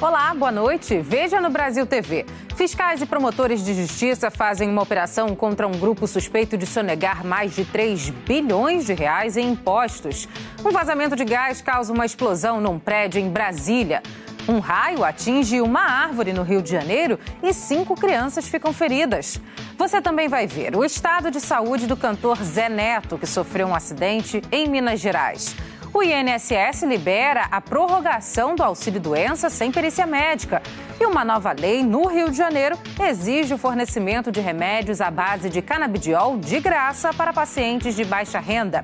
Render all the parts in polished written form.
Olá, boa noite. Veja no Brasil TV. Fiscais e promotores de justiça fazem uma operação contra um grupo suspeito de sonegar mais de 3 bilhões de reais em impostos. Um vazamento de gás causa uma explosão num prédio em Brasília. Um raio atinge uma árvore no Rio de Janeiro e 5 crianças ficam feridas. Você também vai ver o estado de saúde do cantor Zé Neto, que sofreu um acidente em Minas Gerais. O INSS libera a prorrogação do auxílio-doença sem perícia médica. E uma nova lei no Rio de Janeiro exige o fornecimento de remédios à base de canabidiol de graça para pacientes de baixa renda.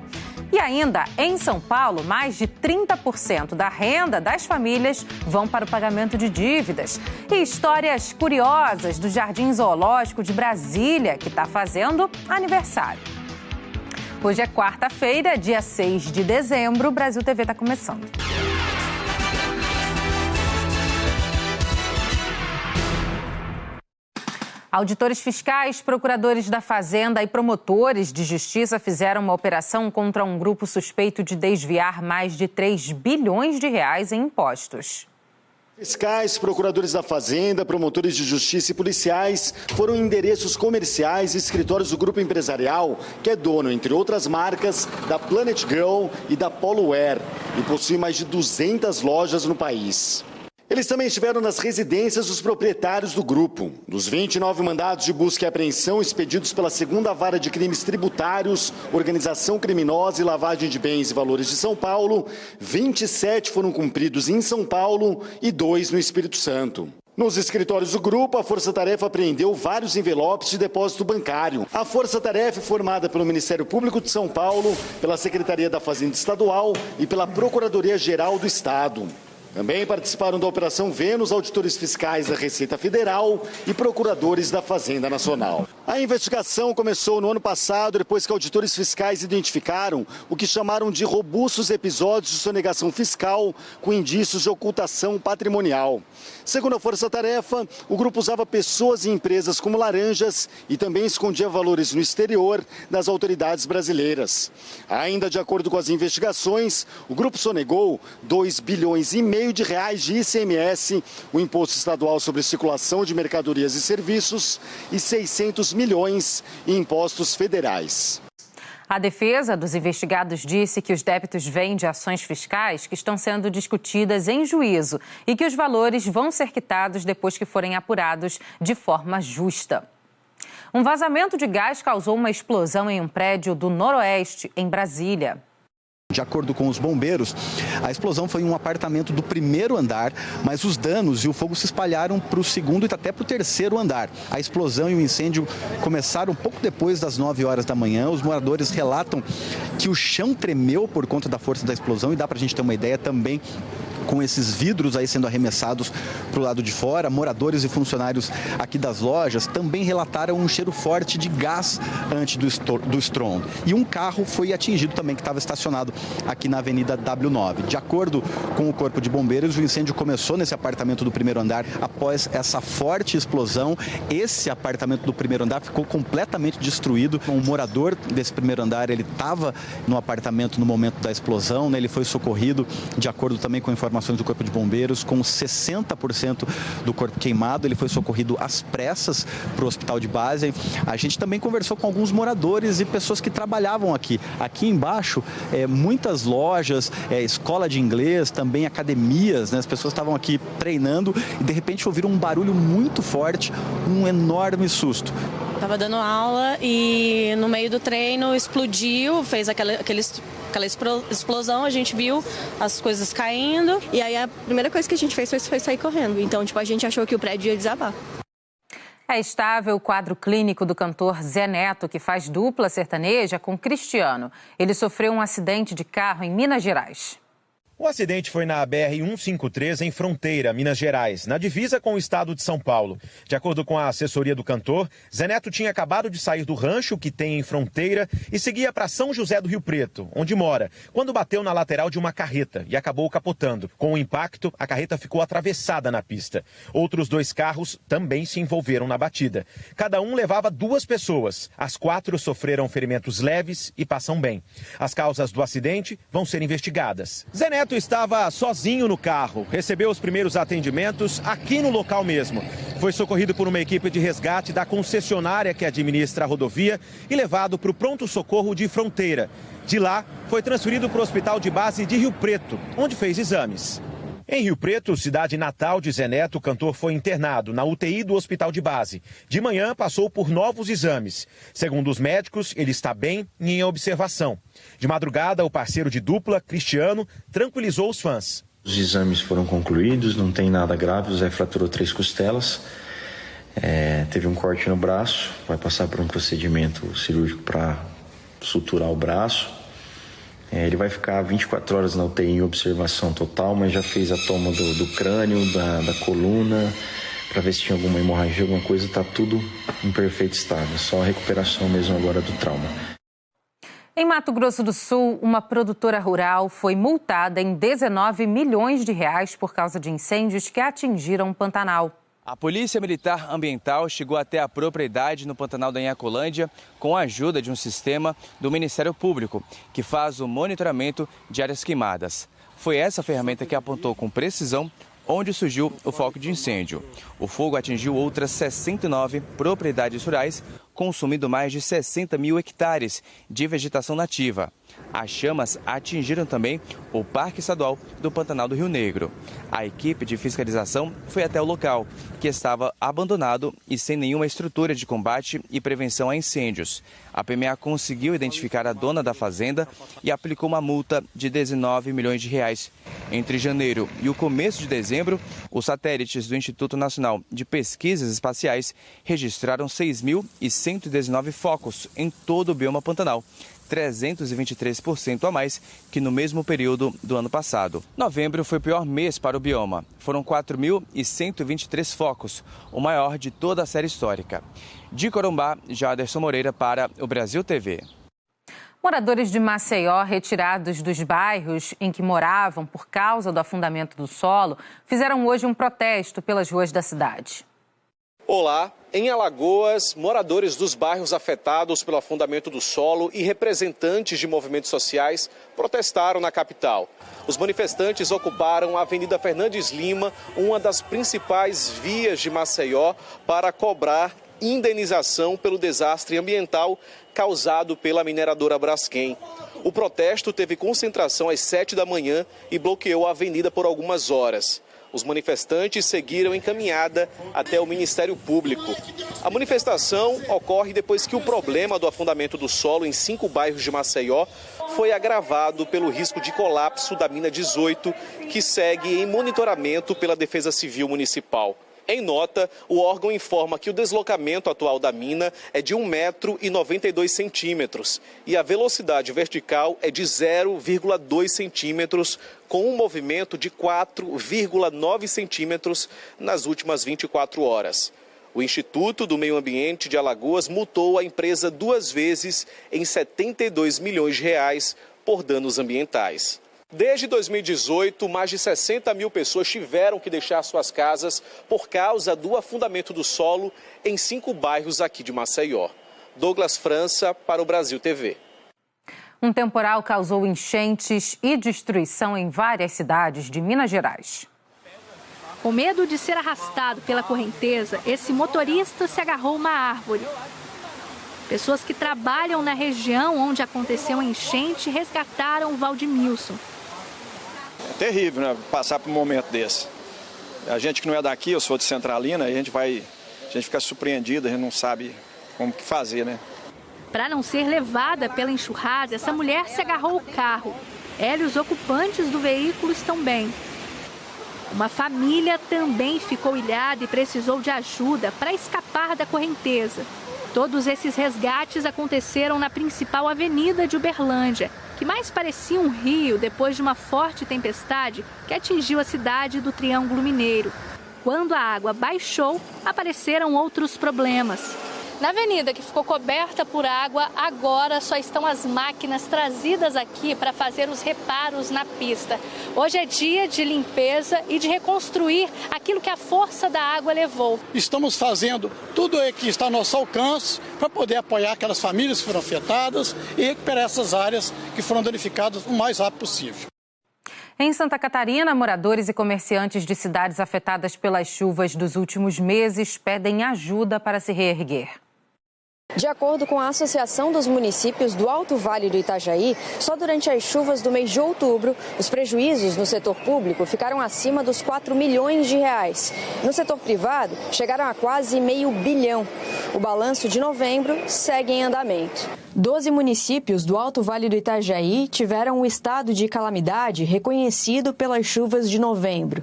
E ainda, em São Paulo, mais de 30% da renda das famílias vão para o pagamento de dívidas. E histórias curiosas do Jardim Zoológico de Brasília, que está fazendo aniversário. Hoje é quarta-feira, dia 6 de dezembro, o Brasil TV está começando. Auditores fiscais, procuradores da Fazenda e promotores de justiça fizeram uma operação contra um grupo suspeito de desviar mais de 3 bilhões de reais em impostos. Fiscais, procuradores da Fazenda, promotores de justiça e policiais foram em endereços comerciais e escritórios do grupo empresarial, que é dono, entre outras marcas, da Planet Girl e da Polo Wear, e possui mais de 200 lojas no país. Eles também estiveram nas residências dos proprietários do grupo. Dos 29 mandados de busca e apreensão expedidos pela 2ª Vara de Crimes Tributários, Organização Criminosa e Lavagem de Bens e Valores de São Paulo, 27 foram cumpridos em São Paulo e 2 no Espírito Santo. Nos escritórios do grupo, a Força Tarefa apreendeu vários envelopes de depósito bancário. A Força Tarefa é formada pelo Ministério Público de São Paulo, pela Secretaria da Fazenda Estadual e pela Procuradoria-Geral do Estado. Também participaram da Operação Vênus auditores fiscais da Receita Federal e procuradores da Fazenda Nacional. A investigação começou no ano passado, depois que auditores fiscais identificaram o que chamaram de robustos episódios de sonegação fiscal com indícios de ocultação patrimonial. Segundo a Força Tarefa, o grupo usava pessoas e empresas como laranjas e também escondia valores no exterior das autoridades brasileiras. Ainda de acordo com as investigações, o grupo sonegou 2,5 bilhões de reais de ICMS, o Imposto Estadual sobre Circulação de Mercadorias e Serviços, e 600 milhões em impostos federais. A defesa dos investigados disse que os débitos vêm de ações fiscais que estão sendo discutidas em juízo e que os valores vão ser quitados depois que forem apurados de forma justa. Um vazamento de gás causou uma explosão em um prédio do Noroeste, em Brasília. De acordo com os bombeiros, a explosão foi em um apartamento do 1º andar, mas os danos e o fogo se espalharam para o 2º e até para o 3º andar. A explosão e o incêndio começaram pouco depois das 9 horas da manhã. Os moradores relatam que o chão tremeu por conta da força da explosão e dá para a gente ter uma ideia também com esses vidros aí sendo arremessados para o lado de fora. Moradores e funcionários aqui das lojas também relataram um cheiro forte de gás antes do estrondo. E um carro foi atingido também, que estava estacionado aqui na Avenida W9. De acordo com o Corpo de Bombeiros, o incêndio começou nesse apartamento do 1º andar após essa forte explosão. Esse apartamento do 1º andar ficou completamente destruído. Um morador desse 1º andar, ele estava no apartamento no momento da explosão, né? Ele foi socorrido, de acordo também com informações do Corpo de Bombeiros, com 60% do corpo queimado. Ele foi socorrido às pressas para o hospital de base. A gente também conversou com alguns moradores e pessoas que trabalhavam aqui. Aqui embaixo, muitas lojas, escola de inglês, também academias, né? As pessoas estavam aqui treinando e de repente ouviram um barulho muito forte, um enorme susto. Estava dando aula e no meio do treino explodiu, fez aquela explosão, a gente viu as coisas caindo e aí a primeira coisa que a gente fez foi sair correndo. Então, a gente achou que o prédio ia desabar. É estável o quadro clínico do cantor Zé Neto, que faz dupla sertaneja com Cristiano. Ele sofreu um acidente de carro em Minas Gerais. O acidente foi na BR-153, em Fronteira, Minas Gerais, na divisa com o estado de São Paulo. De acordo com a assessoria do cantor, Zé Neto tinha acabado de sair do rancho que tem em Fronteira e seguia para São José do Rio Preto, onde mora, quando bateu na lateral de uma carreta e acabou capotando. Com o impacto, a carreta ficou atravessada na pista. Outros 2 carros também se envolveram na batida. Cada um levava 2 pessoas. As 4 sofreram ferimentos leves e passam bem. As causas do acidente vão ser investigadas. Zé Neto Zeneto estava sozinho no carro. Recebeu os primeiros atendimentos aqui no local mesmo. Foi socorrido por uma equipe de resgate da concessionária que administra a rodovia e levado para o pronto-socorro de Fronteira. De lá, foi transferido para o hospital de base de Rio Preto, onde fez exames. Em Rio Preto, cidade natal de Zeneto, o cantor foi internado na UTI do hospital de base. De manhã, passou por novos exames. Segundo os médicos, ele está bem e em observação. De madrugada, o parceiro de dupla, Cristiano, tranquilizou os fãs. Os exames foram concluídos, não tem nada grave, o Zé fraturou 3 costelas, teve um corte no braço, vai passar por um procedimento cirúrgico para suturar o braço. Ele vai ficar 24 horas na UTI em observação total, mas já fez a toma do crânio, da coluna, para ver se tinha alguma hemorragia, alguma coisa, está tudo em perfeito estado, só a recuperação mesmo agora do trauma. Em Mato Grosso do Sul, uma produtora rural foi multada em 19 milhões de reais por causa de incêndios que atingiram o Pantanal. A Polícia Militar Ambiental chegou até a propriedade no Pantanal da Inhacolândia com a ajuda de um sistema do Ministério Público, que faz o monitoramento de áreas queimadas. Foi essa ferramenta que apontou com precisão onde surgiu o foco de incêndio. O fogo atingiu outras 69 propriedades rurais, consumindo mais de 60 mil hectares de vegetação nativa. As chamas atingiram também o Parque Estadual do Pantanal do Rio Negro. A equipe de fiscalização foi até o local, que estava abandonado e sem nenhuma estrutura de combate e prevenção a incêndios. A PMA conseguiu identificar a dona da fazenda e aplicou uma multa de 19 milhões de reais. Entre janeiro e o começo de dezembro, os satélites do Instituto Nacional de Pesquisas Espaciais registraram 6.119 focos em todo o bioma Pantanal, 323% a mais que no mesmo período do ano passado. Novembro foi o pior mês para o bioma. Foram 4.123 focos, o maior de toda a série histórica. De Corumbá, Jaderson Moreira para o Brasil TV. Moradores de Maceió, retirados dos bairros em que moravam por causa do afundamento do solo, fizeram hoje um protesto pelas ruas da cidade. Olá, em Alagoas, moradores dos bairros afetados pelo afundamento do solo e representantes de movimentos sociais protestaram na capital. Os manifestantes ocuparam a Avenida Fernandes Lima, uma das principais vias de Maceió, para cobrar indenização pelo desastre ambiental causado pela mineradora Braskem. O protesto teve concentração às 7 da manhã e bloqueou a avenida por algumas horas. Os manifestantes seguiram em caminhada até o Ministério Público. A manifestação ocorre depois que o problema do afundamento do solo em 5 bairros de Maceió foi agravado pelo risco de colapso da mina 18, que segue em monitoramento pela Defesa Civil Municipal. Em nota, o órgão informa que o deslocamento atual da mina é de 1,92 m e a velocidade vertical é de 0,2 centímetros, com um movimento de 4,9 centímetros nas últimas 24 horas. O Instituto do Meio Ambiente de Alagoas multou a empresa 2 vezes em 72 milhões de reais por danos ambientais. Desde 2018, mais de 60 mil pessoas tiveram que deixar suas casas por causa do afundamento do solo em 5 bairros aqui de Maceió. Douglas França para o Brasil TV. Um temporal causou enchentes e destruição em várias cidades de Minas Gerais. Com medo de ser arrastado pela correnteza, esse motorista se agarrou a uma árvore. Pessoas que trabalham na região onde aconteceu a enchente resgataram o Valdemilson. É terrível, né? Passar por um momento desse. A gente que não é daqui, eu sou de Centralina, a gente fica surpreendido, a gente não sabe como que fazer, né? Para não ser levada pela enxurrada, essa mulher se agarrou ao carro. Ela e os ocupantes do veículo estão bem. Uma família também ficou ilhada e precisou de ajuda para escapar da correnteza. Todos esses resgates aconteceram na principal avenida de Uberlândia, que mais parecia um rio depois de uma forte tempestade que atingiu a cidade do Triângulo Mineiro. Quando a água baixou, apareceram outros problemas. Na avenida que ficou coberta por água, agora só estão as máquinas trazidas aqui para fazer os reparos na pista. Hoje é dia de limpeza e de reconstruir aquilo que a força da água levou. Estamos fazendo tudo o que está ao nosso alcance para poder apoiar aquelas famílias que foram afetadas e recuperar essas áreas que foram danificadas o mais rápido possível. Em Santa Catarina, moradores e comerciantes de cidades afetadas pelas chuvas dos últimos meses pedem ajuda para se reerguer. De acordo com a Associação dos Municípios do Alto Vale do Itajaí, só durante as chuvas do mês de outubro, os prejuízos no setor público ficaram acima dos 4 milhões de reais. No setor privado, chegaram a quase meio bilhão. O balanço de novembro segue em andamento. 12 municípios do Alto Vale do Itajaí tiveram o estado de calamidade reconhecido pelas chuvas de novembro.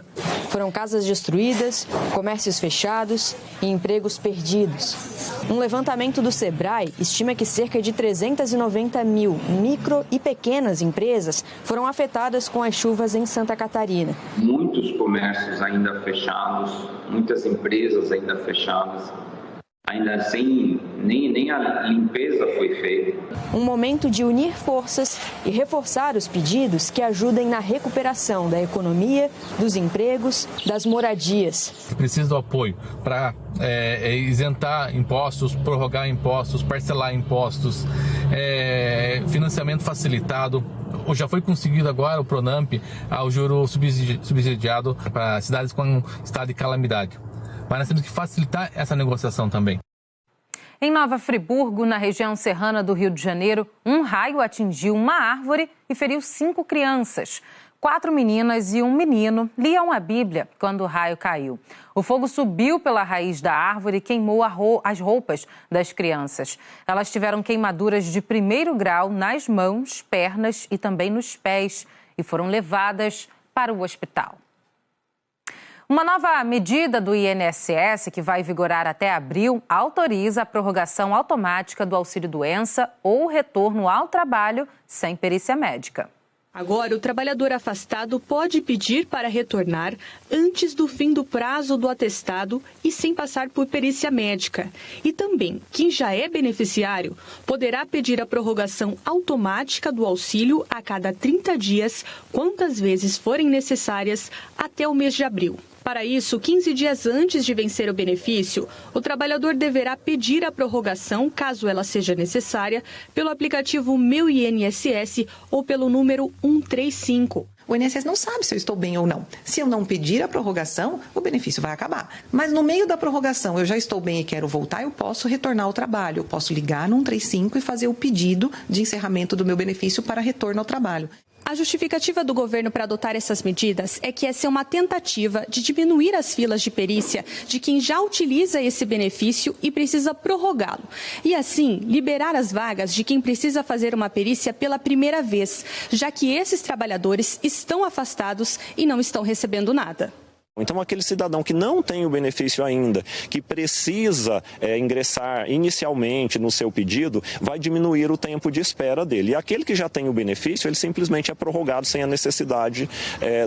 Foram casas destruídas, comércios fechados e empregos perdidos. Um levantamento do Sebrae estima que cerca de 390 mil micro e pequenas empresas foram afetadas com as chuvas em Santa Catarina. Muitos comércios ainda fechados, muitas empresas ainda fechadas, ainda sem nem a limpeza foi feita. Um momento de unir forças e reforçar os pedidos que ajudem na recuperação da economia, dos empregos, das moradias. Precisa do apoio para isentar impostos, prorrogar impostos, parcelar impostos, financiamento facilitado. Já foi conseguido agora o Pronamp ao juro subsidiado para cidades com estado de calamidade. Mas nós temos que facilitar essa negociação também. Em Nova Friburgo, na região serrana do Rio de Janeiro, um raio atingiu uma árvore e feriu 5 crianças. 4 meninas e um menino liam a Bíblia quando o raio caiu. O fogo subiu pela raiz da árvore e queimou as roupas das crianças. Elas tiveram queimaduras de 1º grau nas mãos, pernas e também nos pés e foram levadas para o hospital. Uma nova medida do INSS, que vai vigorar até abril, autoriza a prorrogação automática do auxílio-doença ou retorno ao trabalho sem perícia médica. Agora, o trabalhador afastado pode pedir para retornar antes do fim do prazo do atestado e sem passar por perícia médica. E também, quem já é beneficiário poderá pedir a prorrogação automática do auxílio a cada 30 dias, quantas vezes forem necessárias, até o mês de abril. Para isso, 15 dias antes de vencer o benefício, o trabalhador deverá pedir a prorrogação, caso ela seja necessária, pelo aplicativo Meu INSS ou pelo número 135. O INSS não sabe se eu estou bem ou não. Se eu não pedir a prorrogação, o benefício vai acabar. Mas no meio da prorrogação, eu já estou bem e quero voltar, eu posso retornar ao trabalho. Eu posso ligar no 135 e fazer o pedido de encerramento do meu benefício para retorno ao trabalho. A justificativa do governo para adotar essas medidas é que essa é uma tentativa de diminuir as filas de perícia de quem já utiliza esse benefício e precisa prorrogá-lo. E assim, liberar as vagas de quem precisa fazer uma perícia pela primeira vez, já que esses trabalhadores estão afastados e não estão recebendo nada. Então, aquele cidadão que não tem o benefício ainda, que precisa ingressar inicialmente no seu pedido, vai diminuir o tempo de espera dele. E aquele que já tem o benefício, ele simplesmente é prorrogado sem a necessidade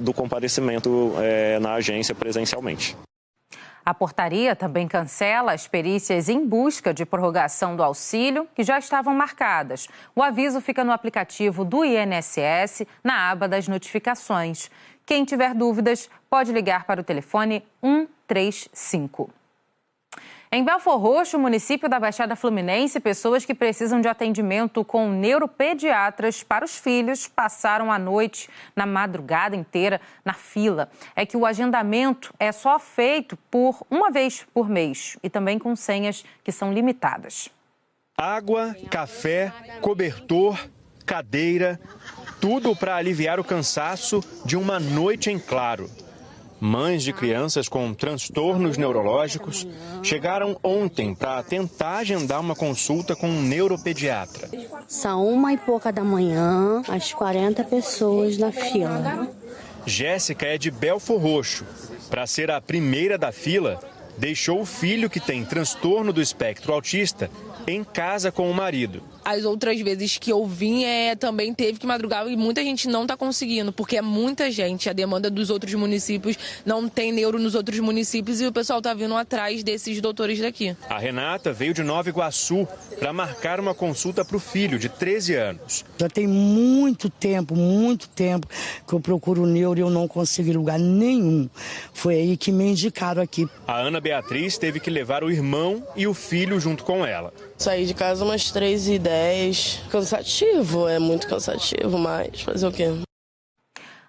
do comparecimento na agência presencialmente. A portaria também cancela as perícias em busca de prorrogação do auxílio, que já estavam marcadas. O aviso fica no aplicativo do INSS, na aba das notificações. Quem tiver dúvidas, pode ligar para o telefone 135. Em Belfor Roxo, município da Baixada Fluminense, pessoas que precisam de atendimento com neuropediatras para os filhos passaram a noite, na madrugada inteira, na fila. É que o agendamento é só feito por uma vez por mês e também com senhas que são limitadas. Água, café, cobertor, cadeira, tudo para aliviar o cansaço de uma noite em claro. Mães de crianças com transtornos neurológicos chegaram ontem para tentar agendar uma consulta com um neuropediatra. São 1h da manhã, as 40 pessoas na fila. Jéssica é de Belfor Roxo. Para ser a primeira da fila, deixou o filho que tem transtorno do espectro autista em casa com o marido. As outras vezes que eu vim, também teve que madrugar e muita gente não está conseguindo, porque é muita gente. A demanda dos outros municípios, não tem neuro nos outros municípios e o pessoal está vindo atrás desses doutores daqui. A Renata veio de Nova Iguaçu para marcar uma consulta para o filho de 13 anos. Já tem muito tempo que eu procuro neuro e eu não consigo lugar nenhum. Foi aí que me indicaram aqui. A Ana Beatriz teve que levar o irmão e o filho junto com ela. Saí de casa umas 3h10. Cansativo, é muito cansativo, mas fazer o quê?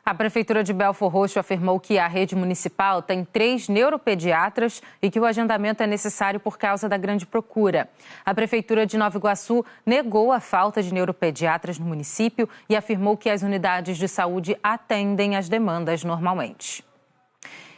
A Prefeitura de Belfor Roxo afirmou que a rede municipal tem 3 neuropediatras e que o agendamento é necessário por causa da grande procura. A Prefeitura de Nova Iguaçu negou a falta de neuropediatras no município e afirmou que as unidades de saúde atendem às demandas normalmente.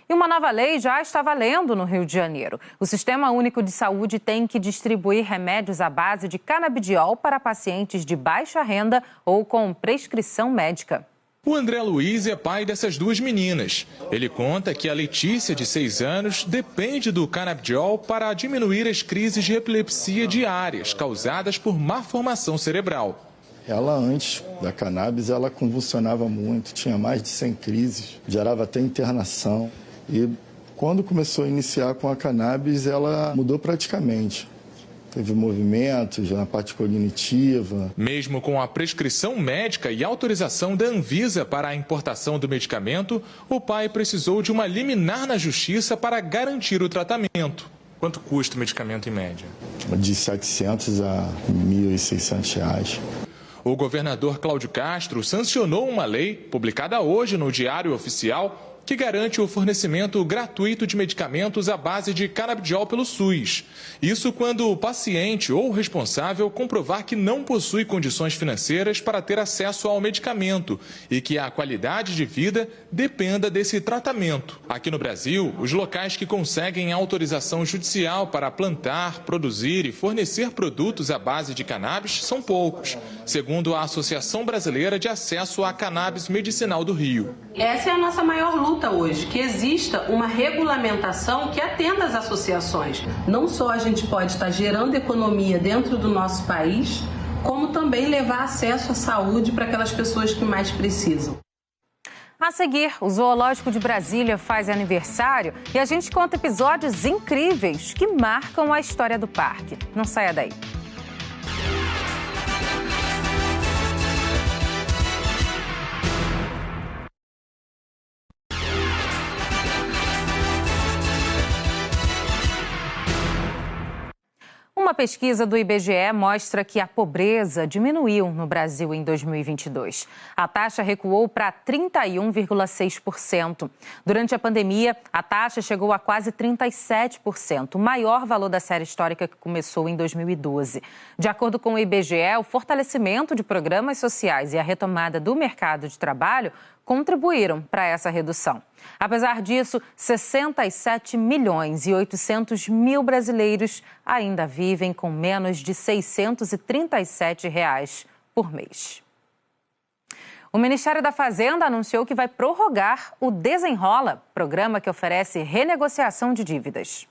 E uma nova lei já está valendo no Rio de Janeiro. O Sistema Único de Saúde tem que distribuir remédios à base de canabidiol para pacientes de baixa renda ou com prescrição médica. O André Luiz é pai dessas 2 meninas. Ele conta que a Letícia, de 6 anos, depende do canabidiol para diminuir as crises de epilepsia diárias causadas por má formação cerebral. Ela, antes da cannabis, ela convulsionava muito, tinha mais de 100 crises, gerava até internação. E quando começou a iniciar com a cannabis, ela mudou praticamente. Teve movimentos na parte cognitiva. Mesmo com a prescrição médica e autorização da Anvisa para a importação do medicamento, o pai precisou de uma liminar na justiça para garantir o tratamento. Quanto custa o medicamento em média? De R$ 700 a R$ 1.600. O governador Cláudio Castro sancionou uma lei, publicada hoje no Diário Oficial, que garante o fornecimento gratuito de medicamentos à base de canabidiol pelo SUS. Isso quando o paciente ou o responsável comprovar que não possui condições financeiras para ter acesso ao medicamento e que a qualidade de vida dependa desse tratamento. Aqui no Brasil, os locais que conseguem autorização judicial para plantar, produzir e fornecer produtos à base de cannabis são poucos, segundo a Associação Brasileira de Acesso à Cannabis Medicinal do Rio. Essa é a nossa maior luta hoje, que exista uma regulamentação que atenda às associações. Não só a gente pode estar gerando economia dentro do nosso país, como também levar acesso à saúde para aquelas pessoas que mais precisam. A seguir, o Zoológico de Brasília faz aniversário e a gente conta episódios incríveis que marcam a história do parque. Não saia daí. Uma pesquisa do IBGE mostra que a pobreza diminuiu no Brasil em 2022. A taxa recuou para 31,6%. Durante a pandemia, a taxa chegou a quase 37%, o maior valor da série histórica que começou em 2012. De acordo com o IBGE, o fortalecimento de programas sociais e a retomada do mercado de trabalho contribuíram para essa redução. Apesar disso, 67 milhões e 800 mil brasileiros ainda vivem com menos de R$ 637 por mês. O Ministério da Fazenda anunciou que vai prorrogar o Desenrola, programa que oferece renegociação de dívidas.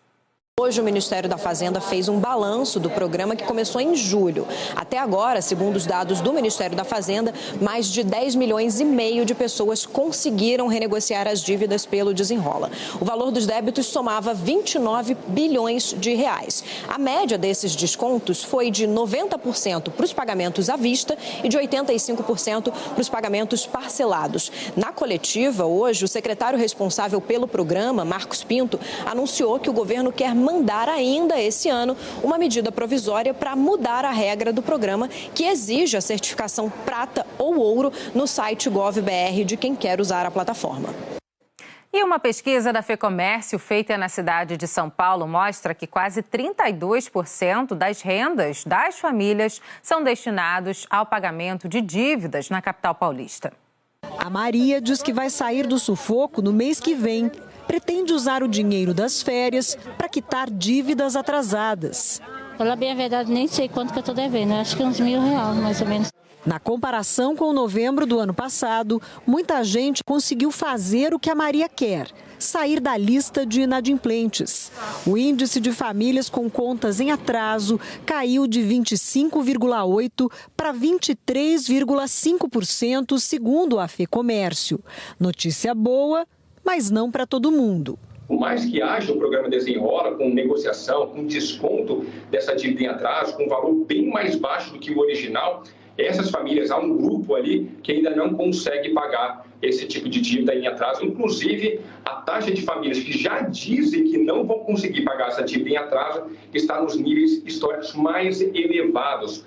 Hoje o Ministério da Fazenda fez um balanço do programa que começou em julho. Até agora, segundo os dados do Ministério da Fazenda, mais de 10 milhões e meio de pessoas conseguiram renegociar as dívidas pelo Desenrola. O valor dos débitos somava 29 bilhões de reais. A média desses descontos foi de 90% para os pagamentos à vista e de 85% para os pagamentos parcelados. Na coletiva, hoje, o secretário responsável pelo programa, Marcos Pinto, anunciou que o governo quer mandar ainda esse ano uma medida provisória para mudar a regra do programa que exige a certificação prata ou ouro no site Gov.br de quem quer usar a plataforma. E uma pesquisa da FEComércio feita na cidade de São Paulo mostra que quase 32% das rendas das famílias são destinados ao pagamento de dívidas na capital paulista. A Maria diz que vai sair do sufoco no mês que vem. Pretende usar o dinheiro das férias para quitar dívidas atrasadas. Falar bem a verdade, nem sei quanto que eu estou devendo, acho que uns R$1.000, mais ou menos. Na comparação com novembro do ano passado, muita gente conseguiu fazer o que a Maria quer, sair da lista de inadimplentes. O índice de famílias com contas em atraso caiu de 25,8% para 23,5%, segundo a FEComércio. Notícia boa, mas não para todo mundo. Por mais que haja o programa Desenrola, com negociação, com desconto dessa dívida em atraso, com um valor bem mais baixo do que o original, essas famílias, há um grupo ali que ainda não consegue pagar esse tipo de dívida em atraso. Inclusive, a taxa de famílias que já dizem que não vão conseguir pagar essa dívida em atraso está nos níveis históricos mais elevados.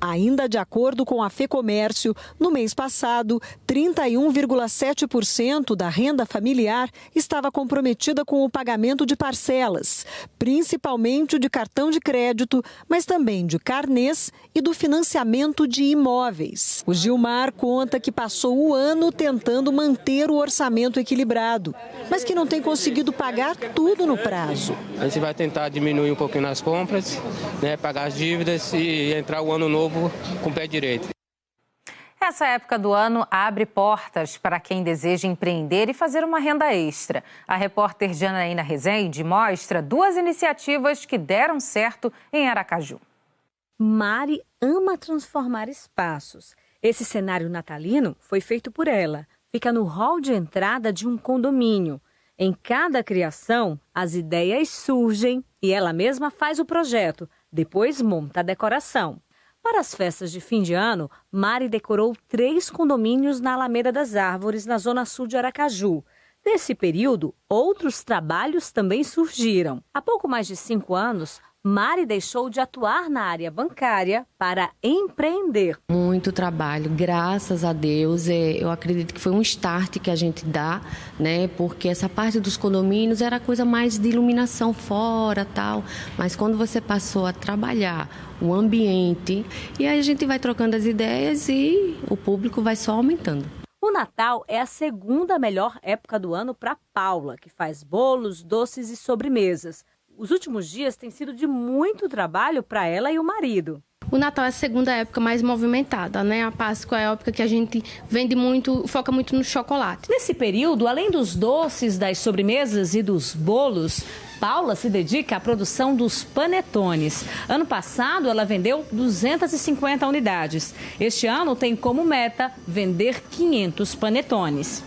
Ainda de acordo com a FEComércio, no mês passado, 31,7% da renda familiar estava comprometida com o pagamento de parcelas, principalmente de cartão de crédito, mas também de carnês e do financiamento de imóveis. O Gilmar conta que passou o ano tentando manter o orçamento equilibrado, mas que não tem conseguido pagar tudo no prazo. A gente vai tentar diminuir um pouquinho nas compras, né, pagar as dívidas e entrar o ano novo com o pé direito. Essa época do ano abre portas para quem deseja empreender e fazer uma renda extra. A repórter Janaína Rezende mostra 2 iniciativas que deram certo em Aracaju. Mari ama transformar espaços. Esse cenário natalino foi feito por ela. Fica no hall de entrada de um condomínio. Em cada criação, as ideias surgem e ela mesma faz o projeto. Depois monta a decoração. Para as festas de fim de ano, Mari decorou 3 condomínios na Alameda das Árvores, na zona sul de Aracaju. Nesse período, outros trabalhos também surgiram. Há pouco mais de 5 anos, Mari deixou de atuar na área bancária para empreender. Muito trabalho, graças a Deus. Eu acredito que foi um start que a gente dá, né? Porque essa parte dos condomínios era coisa mais de iluminação fora, tal. Mas quando você passou a trabalhar o ambiente, e aí a gente vai trocando as ideias e o público vai só aumentando. O Natal é a segunda melhor época do ano para Paula, que faz bolos, doces e sobremesas. Os últimos dias têm sido de muito trabalho para ela e o marido. O Natal é a segunda época mais movimentada, né? A Páscoa é a época que a gente vende muito, foca muito no chocolate. Nesse período, além dos doces, das sobremesas e dos bolos, Paula se dedica à produção dos panetones. Ano passado, ela vendeu 250 unidades. Este ano tem como meta vender 500 panetones.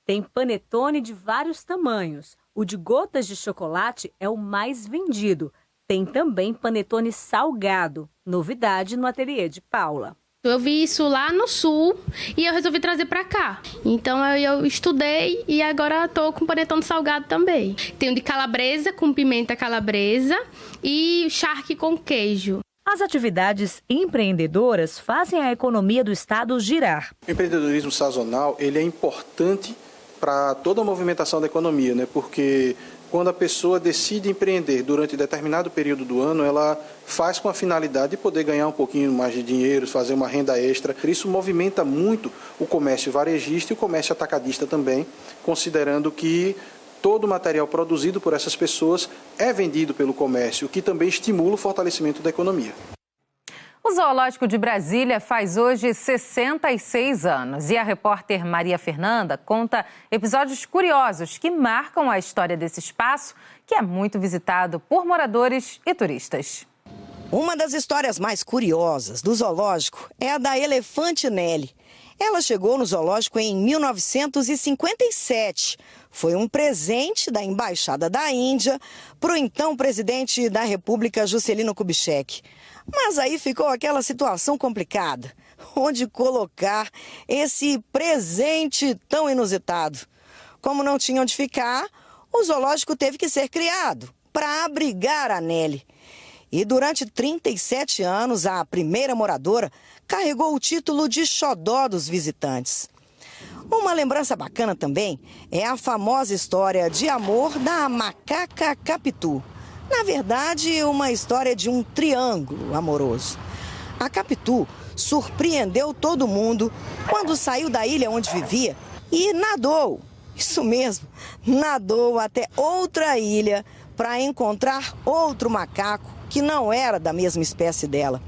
Tem panetone de vários tamanhos. O de gotas de chocolate é o mais vendido. Tem também panetone salgado, novidade no ateliê de Paula. Eu vi isso lá no sul e eu resolvi trazer para cá. Então eu estudei e agora estou com panetone salgado também. Tem o de calabresa com pimenta calabresa e charque com queijo. As atividades empreendedoras fazem a economia do estado girar. O empreendedorismo sazonal ele é importante para toda a movimentação da economia, né? Porque quando a pessoa decide empreender durante determinado período do ano, ela faz com a finalidade de poder ganhar um pouquinho mais de dinheiro, fazer uma renda extra. Isso movimenta muito o comércio varejista e o comércio atacadista também, considerando que todo o material produzido por essas pessoas é vendido pelo comércio, o que também estimula o fortalecimento da economia. O Zoológico de Brasília faz hoje 66 anos e a repórter Maria Fernanda conta episódios curiosos que marcam a história desse espaço, que é muito visitado por moradores e turistas. Uma das histórias mais curiosas do zoológico é a da elefante Nelly. Ela chegou no zoológico em 1957. Foi um presente da Embaixada da Índia para o então presidente da República, Juscelino Kubitschek. Mas aí ficou aquela situação complicada. Onde colocar esse presente tão inusitado? Como não tinha onde ficar, o zoológico teve que ser criado para abrigar a Nelly. E durante 37 anos, a primeira moradora carregou o título de xodó dos visitantes. Uma lembrança bacana também é a famosa história de amor da macaca Capitu. Na verdade, uma história de um triângulo amoroso. A Capitu surpreendeu todo mundo quando saiu da ilha onde vivia e nadou. Isso mesmo, nadou até outra ilha para encontrar outro macaco que não era da mesma espécie dela.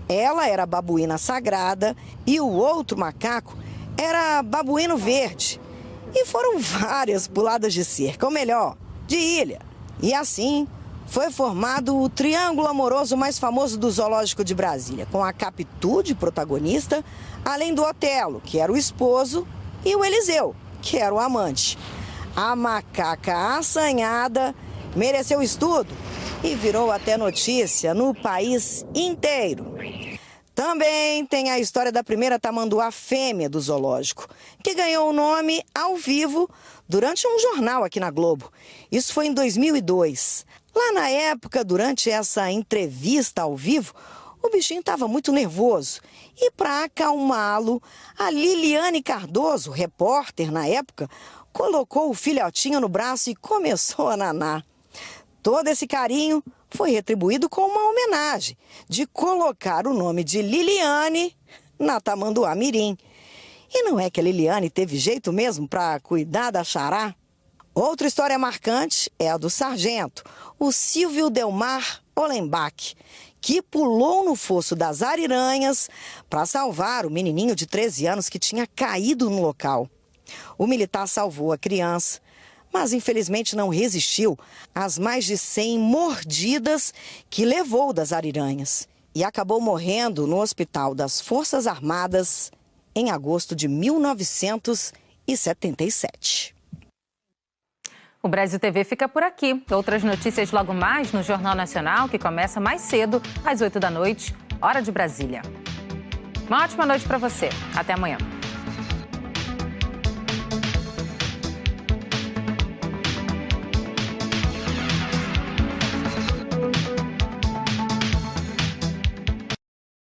Ela era babuína sagrada e o outro macaco era babuíno verde. E foram várias puladas de cerca, ou melhor, de ilha. E assim foi formado o triângulo amoroso mais famoso do Zoológico de Brasília, com a Capitu de protagonista, além do Otelo, que era o esposo, e o Eliseu, que era o amante. A macaca assanhada mereceu estudo e virou até notícia no país inteiro. Também tem a história da primeira tamanduá fêmea do zoológico, que ganhou o nome ao vivo durante um jornal aqui na Globo. Isso foi em 2002. Lá na época, durante essa entrevista ao vivo, O bichinho estava muito nervoso e, para acalmá-lo, a Liliane Cardoso, repórter na época, colocou o filhotinho no braço e começou a nanar. Todo esse carinho foi retribuído com uma homenagem de colocar o nome de Liliane na tamanduá mirim. E não é que a Liliane teve jeito mesmo para cuidar da xará? Outra história marcante é a do sargento, o Silvio Delmar Olenbach, que pulou no fosso das ariranhas para salvar o menininho de 13 anos que tinha caído no local. O militar salvou a criança, mas infelizmente não resistiu às mais de 100 mordidas que levou das ariranhas e acabou morrendo no Hospital das Forças Armadas em agosto de 1977. O Brasil TV fica por aqui. Outras notícias logo mais no Jornal Nacional, que começa mais cedo, às 8 da noite, hora de Brasília. Uma ótima noite para você. Até amanhã.